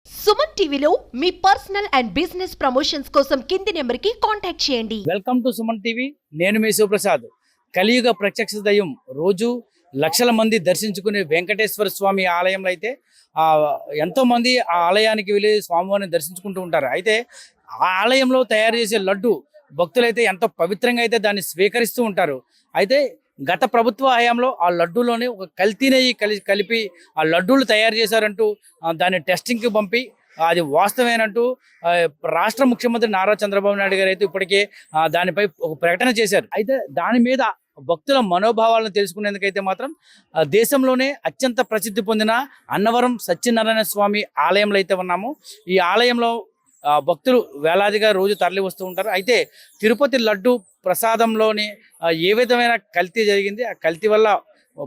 సుమన్ టీవీలో మీ personal and business promotions కోసం కింది నెంబర్కి కాంటాక్ట్ చేయండి. Welcome to Suman TV. నేను మీ శివప్రసాద్. కలియుగ ప్రత్యక్ష దైవం రోజు లక్షల మంది దర్శించుకునే వెంకటేశ్వర స్వామి ఆలయంలో అయితే ఎంతో మంది ఆ ఆలయానికి వెళ్ళి స్వామివారిని దర్శించుకుంటూ ఉంటారు. అయితే ఆ ఆలయంలో తయారు చేసే లడ్డు భక్తులైతే ఎంతో పవిత్రంగా అయితే దాన్ని స్వీకరిస్తూ ఉంటారు. అయితే గత ప్రభుత్వ హయాంలో ఆ లడ్డూలోనే ఒక కల్తీ నెయ్యి కలిపి ఆ లడ్డూలు తయారు చేశారంటూ దాన్ని టెస్టింగ్కి పంపి అది వాస్తవేనంటూ రాష్ట్ర ముఖ్యమంత్రి నారా చంద్రబాబు నాయుడు గారు అయితే ఇప్పటికే దానిపై ఒక ప్రకటన చేశారు. అయితే దాని మీద భక్తుల మనోభావాలను తెలుసుకునేందుకైతే మాత్రం దేశంలోనే అత్యంత ప్రసిద్ధి పొందిన అన్నవరం సత్యనారాయణ స్వామి ఆలయంలో అయితే ఉన్నాము. ఈ ఆలయంలో భక్తులు వేలాదిగా రోజు తరలి వస్తూ ఉంటారు. అయితే తిరుపతి లడ్డు ప్రసాదంలోని ఏ విధమైన కల్తీ జరిగింది, ఆ కల్తీ వల్ల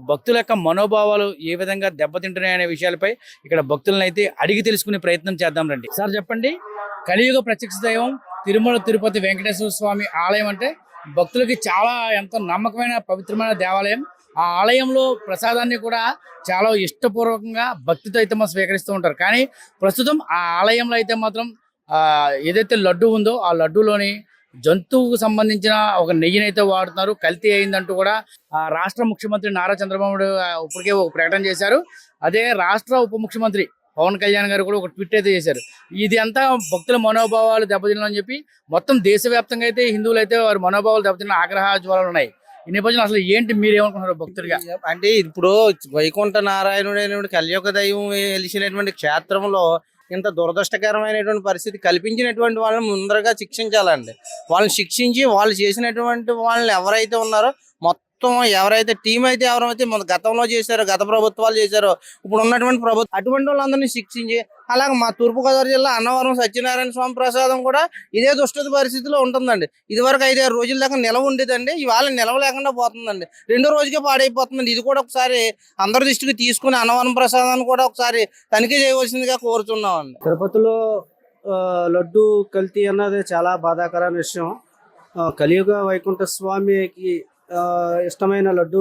భక్తుల యొక్క మనోభావాలు ఏ విధంగా దెబ్బతింటున్నాయి అనే విషయాలపై ఇక్కడ భక్తులను అయితే అడిగి తెలుసుకునే ప్రయత్నం చేద్దాం రండి. సార్ చెప్పండి, కలియుగ ప్రత్యక్ష దైవం తిరుపతి వెంకటేశ్వర స్వామి ఆలయం అంటే భక్తులకి చాలా ఎంతో నమ్మకమైన పవిత్రమైన దేవాలయం. ఆ ఆలయంలో ప్రసాదాన్ని కూడా చాలా ఇష్టపూర్వకంగా భక్తితో అయితే మనం స్వీకరిస్తూ ఉంటారు. కానీ ప్రస్తుతం ఆ ఆలయంలో అయితే మాత్రం ఏదైతే లడ్డు ఉందో ఆ లడ్డూలోని జంతువుకు సంబంధించిన ఒక నెయ్యిని అయితే వాడుతున్నారు. కల్తీ అయిందంటూ కూడా రాష్ట్ర ముఖ్యమంత్రి నారా చంద్రబాబు ఇప్పటికే ఒక ప్రకటన చేశారు. అదే రాష్ట్ర ఉప ముఖ్యమంత్రి పవన్ కళ్యాణ్ గారు కూడా ఒక ట్వీట్ అయితే చేశారు. ఇది అంతా భక్తుల మనోభావాలు దెబ్బతిన్నాలని చెప్పి మొత్తం దేశవ్యాప్తంగా అయితే హిందువులు అయితే వారి మనోభావాలు దెబ్బతిన్న ఆగ్రహ జ్వాలలు ఉన్నాయి. ఈ నేపథ్యంలో అసలు ఏంటి మీరు ఏమనుకుంటున్నారు భక్తుడిగా? అంటే ఇప్పుడు వైకుంఠ నారాయణుడైన కలియుగ దైవం వెలిసినటువంటి క్షేత్రంలో ఇంత దురదృష్టకరమైనటువంటి పరిస్థితి కల్పించినటువంటి వాళ్ళని ముందరగా శిక్షించాలండి. వాళ్ళని శిక్షించి వాళ్ళు చేసినటువంటి వాళ్ళని ఎవరైతే ఉన్నారో మొత్తం ఎవరైతే టీం అయితే ఎవరైతే గతంలో చేశారో, గత ప్రభుత్వాలు చేశారో, ఇప్పుడు ఉన్నటువంటి ప్రభుత్వం అటువంటి వాళ్ళందరినీ శిక్షించి, అలాగే మా తూర్పుగోదావరి జిల్లా అన్నవరం సత్యనారాయణ స్వామి ప్రసాదం కూడా ఇదే దుస్థితి పరిస్థితిలో ఉంటుందండి. ఇదివరకు 5-6 రోజుల దాకా నిలవ ఉండేదండి, ఇవాళ నిలవ లేకుండా పోతుందండి. 2 రోజుకే పాడైపోతుందండి. ఇది కూడా ఒకసారి అందరి దృష్టికి తీసుకుని అన్నవరం ప్రసాదాన్ని కూడా ఒకసారి తనిఖీ చేయవలసిందిగా కోరుతున్నామండి. తిరుపతిలో లడ్డు కల్తీ అన్నది చాలా బాధాకరమైన విషయం. కలియుగ వైకుంఠ స్వామికి ఇష్టమైన లడ్డు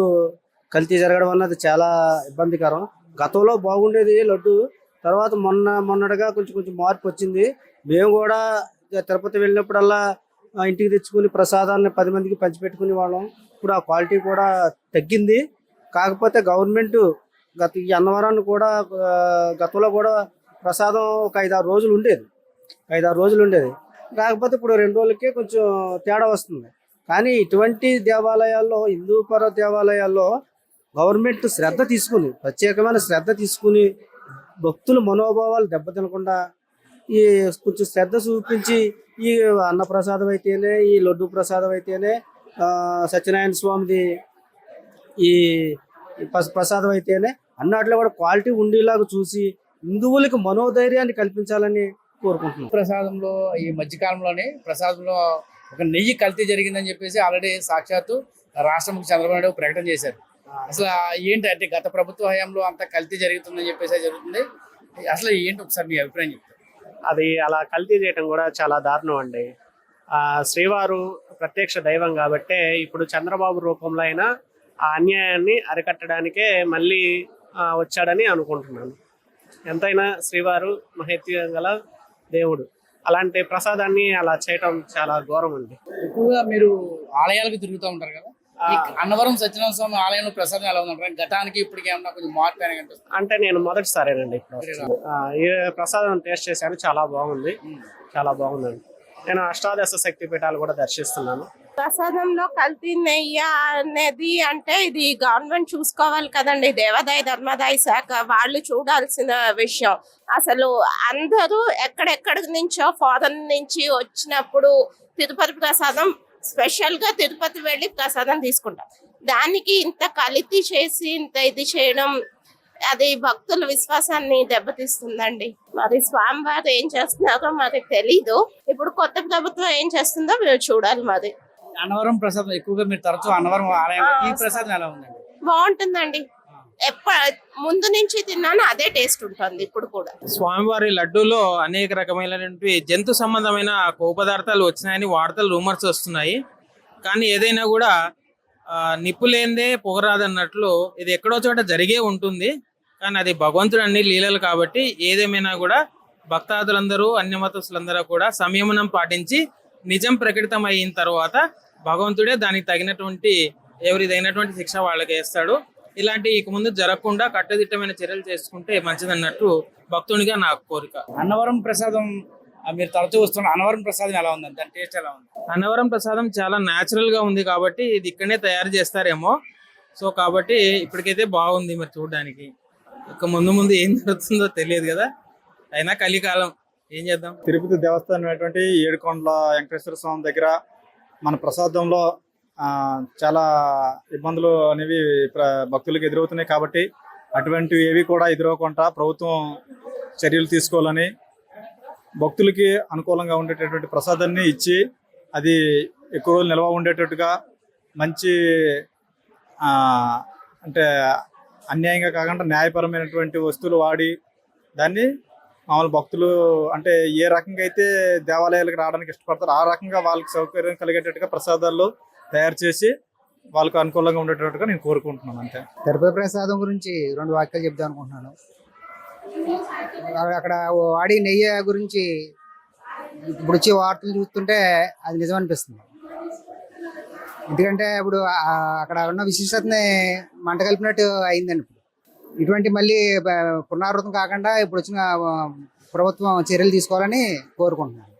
కల్తీ జరగడం అన్నది చాలా ఇబ్బందికరం. గతంలో బాగుండేది లడ్డు, తర్వాత మొన్నటిగా కొంచెం మార్పు వచ్చింది. మేము కూడా తిరుపతి వెళ్ళినప్పుడల్లా ఇంటికి తెచ్చుకుని ప్రసాదాన్ని 10 మందికి పంచిపెట్టుకునే వాళ్ళం. ఇప్పుడు ఆ క్వాలిటీ కూడా తగ్గింది. కాకపోతే గవర్నమెంట్ ఈ అన్నవరాన్ని కూడా గతంలో కూడా ప్రసాదం ఒక 5-6 రోజులు ఉండేది. కాకపోతే ఇప్పుడు 2 రోజులకే కొంచెం తేడా వస్తుంది. కానీ ఇటువంటి దేవాలయాల్లో, హిందూపర దేవాలయాల్లో గవర్నమెంట్ ప్రత్యేకమైన శ్రద్ధ తీసుకుని భక్తుల మనోభావాలు దెబ్బతినకుండా కొంచెం శ్రద్ధ చూపించి ఈ అన్నప్రసాదం అయితేనే, ఈ లడ్డు ప్రసాదం అయితేనే, సత్యనారాయణ స్వామిది ఈ ప్రసాదం అయితేనే అన్నట్లో కూడా క్వాలిటీ ఉండేలాగా చూసి హిందువులకు మనోధైర్యాన్ని కల్పించాలని కోరుకుంటున్నాం. ప్రసాదంలో ఈ మధ్యకాలంలోనే ప్రసాదంలో ఒక నెయ్యి కల్తీ జరిగిందని చెప్పేసి ఆల్రెడీ సాక్షాత్తు రాష్ట్ర ముఖ్యమంత్రి చంద్రబాబు నాయుడు ప్రకటన చేశారు. అసలు ఏంటి అంటే గత ప్రభుత్వ హయాంలో అంత కల్తీ జరుగుతుందని చెప్పేసి జరుగుతుంది. అసలు ఏంటి ఒకసారి మీ అభిప్రాయం చెప్తారు? అది అలా కల్తీ చేయడం కూడా చాలా దారుణం అండి. శ్రీవారు ప్రత్యక్ష దైవం కాబట్టే ఇప్పుడు చంద్రబాబు రూపంలో అయినా ఆ అన్యాయాన్ని అరికట్టడానికే మళ్ళీ వచ్చాడని అనుకుంటున్నాను. ఎంతైనా శ్రీవారు మహత్యం గల దేవుడు, అలాంటి ప్రసాదాన్ని అలా చేయటం చాలా ఘోరం అండి. ఎక్కువగా మీరు ఆలయాలకు తిరుగుతూ ఉంటారు కదా, అన్నవరం సత్యనారాయణ స్వామి ఆలయంలో ప్రసాదం ఎలా ఉందంటారు? గతానికి ఇప్పటికి ఏమన్నా కొంచెం మార్పు అనిపిస్తుంది? అంటే నేను మొదటిసారేనండి ఈ ప్రసాదం టేస్ట్ చేశాను. చాలా బాగుందండి. నేను అష్టాదశ శక్తి పీఠాలు కూడా దర్శిస్తున్నాను. ప్రసాదంలో కల్తీ నెయ్యి అనేది అంటే ఇది గవర్నమెంట్ చూసుకోవాలి కదండి. దేవాదాయ ధర్మాదాయ శాఖ వాళ్ళు చూడాల్సిన విషయం. అసలు అందరూ ఎక్కడెక్కడి నుంచో ఫారెన్ నుంచి వచ్చినప్పుడు తిరుపతి ప్రసాదం స్పెషల్ గా తిరుపతి వెళ్ళి ప్రసాదం తీసుకుంటాం. దానికి ఇంత కల్తీ చేసి ఇంత ఇది చేయడం అది భక్తుల విశ్వాసాన్ని దెబ్బతీస్తుందండి. మరి స్వామివారు ఏం చేస్తున్నారో మరి తెలీదు. ఇప్పుడు కొత్త ప్రభుత్వం ఏం చేస్తుందో మీరు చూడాలి. మరి అన్నవరం ప్రసాదం ఎక్కువగా మీరు తరచూ అన్నవరం ఆలయం, ఈ ప్రసాదం ఎలా ఉందండి? బాగుంటుందండి. ముందు నుంచి తిన్నాను, అదే టేస్ట్ ఉంటుంది ఇప్పుడు కూడా. స్వామివారి లడ్డూలో అనేక రకమైనటువంటి జంతు సంబంధమైన కొవ్వు పదార్థాలు వచ్చినాయని వార్తలు రూమర్స్ వస్తున్నాయి. కానీ ఏదైనా కూడా నిప్పు లేనిదే పొగరాదన్నట్లు ఇది ఎక్కడో చోట జరిగే ఉంటుంది. కానీ అది భగవంతుడు అన్ని లీలలు కాబట్టి ఏదేమైనా కూడా భక్తాదులందరూ అన్య మతస్థులందరూ కూడా సంయమనం పాటించి నిజం ప్రకటితం అయిన తర్వాత భగవంతుడే దానికి తగినటువంటి ఎవరిదైనటువంటి శిక్ష వాళ్ళకి వేస్తాడు. ఇలాంటి ఇక ముందు జరగకుండా కట్టుదిట్టమైన చర్యలు చేసుకుంటే మంచిదన్నట్టు భక్తునిగా నా కోరిక. అన్నవరం ప్రసాదం మీరు తరచూ వస్తున్న అన్నవరం ప్రసాదం ఎలా ఉంది? దాని టేస్ట్ ఎలా ఉంది? అన్నవరం ప్రసాదం చాలా న్యాచురల్ గా ఉంది కాబట్టి ఇది ఇక్కడనే తయారు చేస్తారేమో. సో కాబట్టి ఇప్పటికైతే బాగుంది. మరి చూడడానికి ఇక ముందు ముందు ఏం జరుగుతుందో తెలియదు కదా, అయినా కలికాలం ఏం చేద్దాం. తిరుపతి దేవస్థానం అయినటువంటి ఏడుకొండల వెంకటేశ్వర స్వామి దగ్గర మన ప్రసాదంలో చాలా ఇబ్బందులు అనేవి భక్తులకు ఎదురవుతున్నాయి కాబట్టి అటువంటివి ఏవి కూడా ఎదురవకుండా ప్రభుత్వం చర్యలు తీసుకోవాలని, భక్తులకి అనుకూలంగా ఉండేటటువంటి ప్రసాదాన్ని ఇచ్చి అది ఎక్కువ రోజులు నిల్వ ఉండేటట్టుగా మంచి అంటే అన్యాయంగా కాకుండా న్యాయపరమైనటువంటి వస్తువులు వాడి దాన్ని మామూలు భక్తులు అంటే ఏ రకంగా అయితే దేవాలయాలకు రావడానికి ఇష్టపడతారో ఆ రకంగా వాళ్ళకి సౌకర్యం కలిగేటట్టుగా ప్రసాదాలు తయారు చేసి వాళ్ళకు అనుకూలంగా ఉండేటట్టుగా నేను కోరుకుంటున్నాను. అంతే. తిరుపతి ప్రసాదం గురించి 2 వాక్యాలు చెప్దాం అనుకుంటున్నాను. అక్కడ వాడి నెయ్యి గురించి ఇప్పుడు వచ్చే వార్తలు చూస్తుంటే అది నిజం అనిపిస్తుంది. ఎందుకంటే ఇప్పుడు అక్కడ ఉన్న విశిష్టతని మంట కలిపినట్టు అయిందండి. ఇటువంటి మళ్ళీ పునరావృతం కాకుండా ఇప్పుడు వచ్చిన ప్రభుత్వం చర్యలు తీసుకోవాలని కోరుకుంటున్నాను.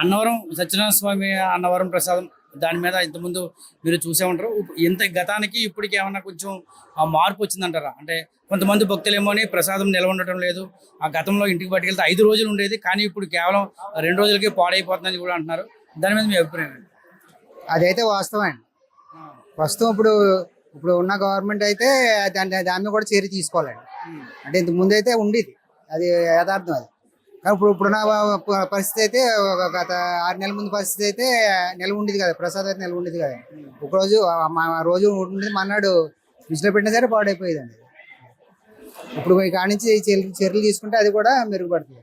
అన్నవరం సత్యనారాయణ స్వామి అన్నవరం ప్రసాదం దాని మీద ఇంతకుముందు మీరు చూసే ఉంటారు. ఇంత గతానికి ఇప్పటికి ఏమన్నా కొంచెం మార్పు వచ్చిందంటారా? అంటే కొంతమంది భక్తులేమో ప్రసాదం నిల్వ ఉండటం లేదు, ఆ గతంలో ఇంటికి పట్టుకెళ్తే 5 రోజులు ఉండేది కానీ ఇప్పుడు కేవలం 2 రోజులకి పాడైపోతుందని కూడా అంటున్నారు. దాని మీద మీ అభిప్రాయం? అదైతే వాస్తవం అండి. ప్రస్తుతం ఇప్పుడు ఉన్న గవర్నమెంట్ అయితే దాన్ని కూడా చర్య తీసుకోవాలండి. అంటే ఇంతకు ముందు అయితే ఉండేది, అది యథార్థం. అది కానీ ఇప్పుడున్న పరిస్థితి అయితే గత 6 నెలల ముందు పరిస్థితి అయితే నిల్వ ఉండేది కదా, ప్రసాదం అయితే నిల్వ ఉండేది కదా. ఒకరోజు రోజు ఉండేది, మన్నాడు ఫ్రిడ్జ్లో పెట్టినా సరే పాడైపోయేదండి. ఇప్పుడు కాడి నుంచి చర్యలు తీసుకుంటే అది కూడా మెరుగుపడుతుంది.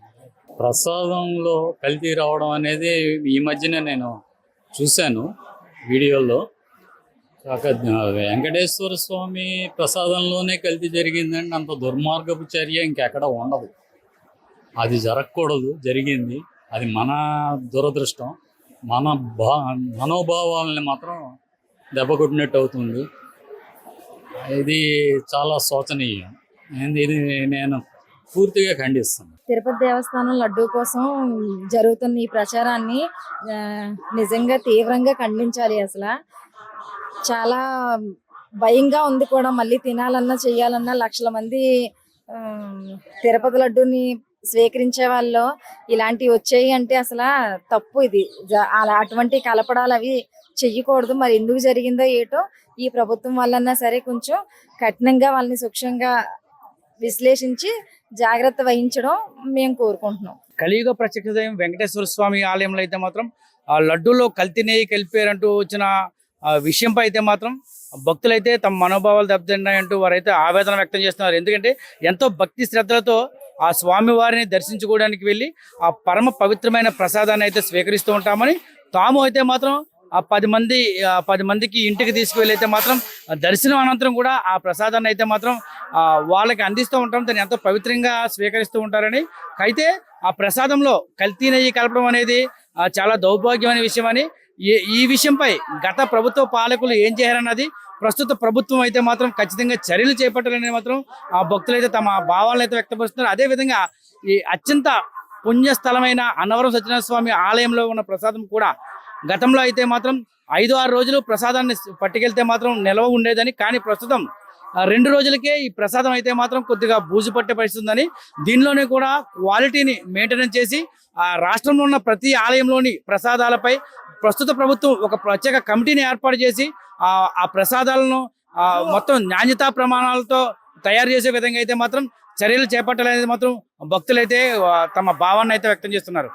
ప్రసాదంలో కల్తీ రావడం అనేది ఈ మధ్యనే నేను చూశాను వీడియోలో. వెంకటేశ్వర స్వామి ప్రసాదంలోనే కల్తీ జరిగిందండి. అంత దుర్మార్గపు చర్య ఇంకెక్కడ ఉండదు. అది జరగకూడదు, జరిగింది. అది మన దురదృష్టం. మన మనోభావాలని మాత్రం దెబ్బకొట్టినట్టు అవుతుంది. ఇది చాలా శోచనీయం. ఇది నేను పూర్తిగా ఖండిస్తాను. తిరుపతి దేవస్థానం లడ్డూ కోసం జరుగుతున్న ఈ ప్రచారాన్ని నిజంగా తీవ్రంగా ఖండించాలి. అసలు చాలా భయంగా ఉంది కూడా. మళ్ళీ తినాలన్నా చెయ్యాలన్నా లక్షల మంది తిరుపతి లడ్డూని స్వీకరించే వాళ్ళు ఇలాంటివి వచ్చాయి అంటే అసలు తప్పు. ఇది అలా అటువంటి కలపడాలు అవి చెయ్యకూడదు. మరి ఎందుకు జరిగిందో ఏటో ఈ ప్రభుత్వం వల్లన్నా సరే కొంచెం కఠినంగా వాళ్ళని సూక్ష్మంగా విశ్లేషించి జాగ్రత్త వహించడం మేము కోరుకుంటున్నాం. కలియుగ ప్రత్యక్ష దైవం వెంకటేశ్వర స్వామి ఆలయంలో అయితే మాత్రం ఆ లడ్డూలో కల్తీ నెయ్యి కలిపారంటూ వచ్చిన విషయంపై అయితే మాత్రం భక్తులైతే తమ మనోభావాలు దెబ్బతిన్నాయంటూ వారైతే ఆవేదన వ్యక్తం చేస్తున్నారు. ఎందుకంటే ఎంతో భక్తి శ్రద్ధలతో ఆ స్వామి వారిని దర్శించుకోవడానికి వెళ్ళి ఆ పరమ పవిత్రమైన ప్రసాదాన్ని అయితే స్వీకరిస్తూ ఉంటామని తాము అయితే మాత్రం ఆ 10 మందికి ఇంటికి తీసుకువెళ్ళి అయితే మాత్రం దర్శనం అనంతరం కూడా ఆ ప్రసాదాన్ని అయితే మాత్రం వాళ్ళకి అందిస్తూ ఉంటాం. దాన్ని ఎంతో పవిత్రంగా స్వీకరిస్తూ ఉంటారని. అయితే ఆ ప్రసాదంలో కల్తీ నెయ్యి కలపడం అనేది చాలా దౌర్భాగ్యమైన విషయం అని, ఈ విషయంపై గత ప్రభుత్వ పాలకులు ఏం చేయాలన్నది ప్రస్తుత ప్రభుత్వం అయితే మాత్రం ఖచ్చితంగా చర్యలు చేపట్టాలని మాత్రం ఆ భక్తులు అయితే తమ భావాలను అయితే వ్యక్తపరుస్తున్నారు. అదేవిధంగా ఈ అత్యంత పుణ్యస్థలమైన అన్నవరం సత్యనారాయణ స్వామి ఆలయంలో ఉన్న ప్రసాదం కూడా గతంలో అయితే మాత్రం 5-6 రోజులు ప్రసాదాన్ని పట్టుకెళ్తే మాత్రం నిల్వ ఉండేదని, కానీ ప్రస్తుతం 2 రోజులకే ఈ ప్రసాదం అయితే మాత్రం కొద్దిగా బూజు పట్టే పరిస్థితుందని, దీనిలోనే కూడా క్వాలిటీని మెయింటెనెన్స్ చేసి ఆ రాష్ట్రంలో ఉన్న ప్రతి ఆలయంలోని ప్రసాదాలపై ప్రస్తుత ప్రభుత్వం ఒక ప్రత్యేక కమిటీని ఏర్పాటు చేసి ఆ ప్రసాదాలను మొత్తం నాణ్యతా ప్రమాణాలతో తయారు చేసే విధంగా అయితే మాత్రం చర్యలు చేపట్టాలనేది మాత్రం భక్తులైతే తమ భావాన్ని అయితే వ్యక్తం చేస్తున్నారు.